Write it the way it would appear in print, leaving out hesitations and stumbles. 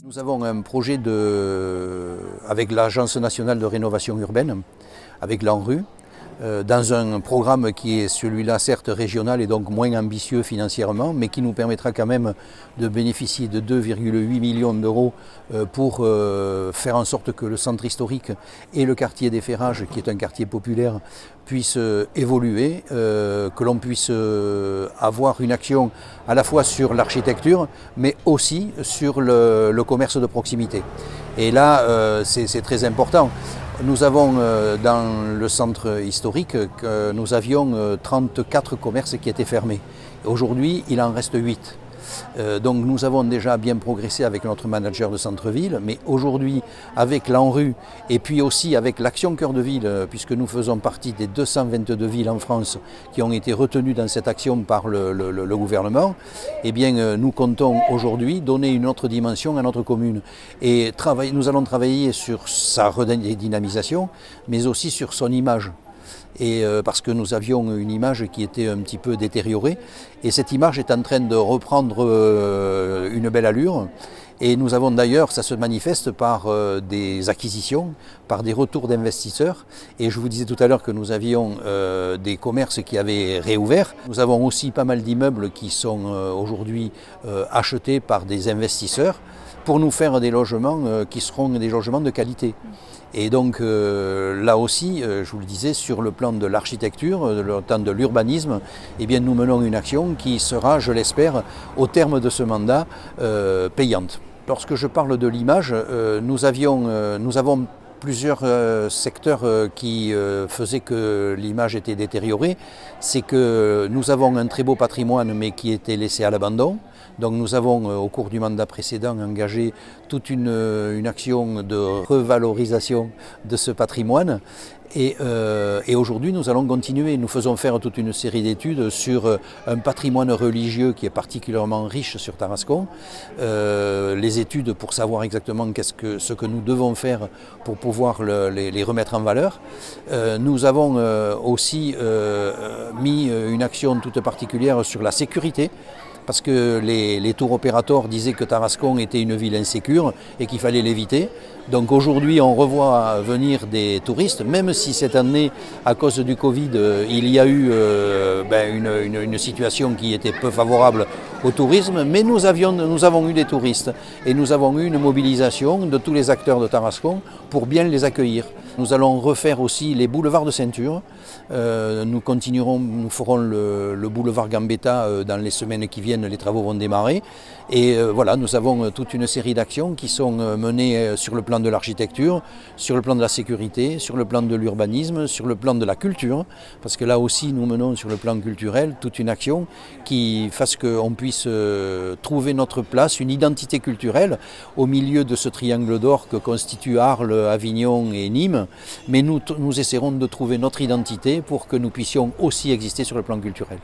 Nous avons un projet avec l'Agence nationale de rénovation urbaine, avec l'ANRU, dans un programme qui est celui-là certes régional et donc moins ambitieux financièrement, mais qui nous permettra quand même de bénéficier de 2,8 millions d'euros pour faire en sorte que le centre historique et le quartier des Ferrages, qui est un quartier populaire, puissent évoluer, que l'on puisse avoir une action à la fois sur l'architecture, mais aussi sur le commerce de proximité. Et là, c'est très important. Nous avons dans le centre historique, nous avions 34 commerces qui étaient fermés. Aujourd'hui, il en reste 8. Donc nous avons déjà bien progressé avec notre manager de centre-ville, mais aujourd'hui avec l'ANRU et puis aussi avec l'Action Cœur de Ville, puisque nous faisons partie des 222 villes en France qui ont été retenues dans cette action par le gouvernement, eh bien nous comptons aujourd'hui donner une autre dimension à notre commune. Et nous allons travailler sur sa redynamisation, mais aussi sur son image. Et parce que nous avions une image qui était un petit peu détériorée, et cette image est en train de reprendre une belle allure. Et nous avons d'ailleurs, ça se manifeste par des acquisitions, par des retours d'investisseurs. Et je vous disais tout à l'heure que nous avions des commerces qui avaient réouvert. Nous avons aussi pas mal d'immeubles qui sont aujourd'hui achetés par des investisseurs pour nous faire des logements qui seront des logements de qualité. Et donc là aussi, je vous le disais, sur le plan de l'architecture, le plan de l'urbanisme, eh bien, nous menons une action qui sera, je l'espère, au terme de ce mandat, payante. Lorsque je parle de l'image, nous avons plusieurs secteurs qui faisaient que l'image était détériorée. C'est que nous avons un très beau patrimoine, mais qui était laissé à l'abandon. Donc nous avons, au cours du mandat précédent, engagé toute une action de revalorisation de ce patrimoine. Et aujourd'hui, nous allons continuer. Nous faisons faire toute une série d'études sur un patrimoine religieux qui est particulièrement riche sur Tarascon. Les études pour savoir exactement ce que nous devons faire pour pouvoir les remettre en valeur. Nous avons aussi mis une action toute particulière sur la sécurité, parce que les tours opérateurs disaient que Tarascon était une ville insécure et qu'il fallait l'éviter. Donc aujourd'hui, on revoit venir des touristes, même si cette année, à cause du Covid, il y a eu une situation qui était peu favorable au tourisme, mais nous avons eu des touristes et nous avons eu une mobilisation de tous les acteurs de Tarascon pour bien les accueillir. Nous allons refaire aussi les boulevards de ceinture. Nous ferons le boulevard Gambetta dans les semaines qui viennent, les travaux vont démarrer. Et voilà, nous avons toute une série d'actions qui sont menées sur le plan de l'architecture, sur le plan de la sécurité, sur le plan de l'urbanisme, sur le plan de la culture, parce que là aussi nous menons sur le plan culturel toute une action qui fasse qu'on puisse trouver notre place, une identité culturelle au milieu de ce triangle d'or que constituent Arles, Avignon et Nîmes. Mais nous essaierons de trouver notre identité pour que nous puissions aussi exister sur le plan culturel.